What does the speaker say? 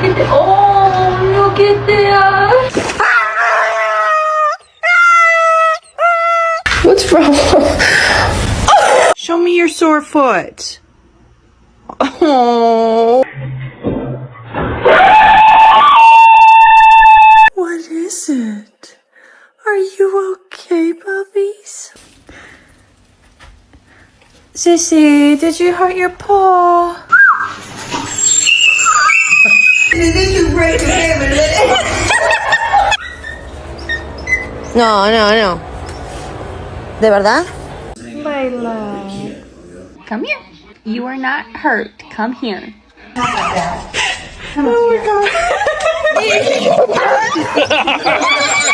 Oh, look at that. What's wrong? Show me your sore foot. Oh. What is it? Are you okay, puppies? Sissy, did you hurt your paw? No, no, no. ¿De verdad? Come here. You are not hurt. Come here. Oh my god.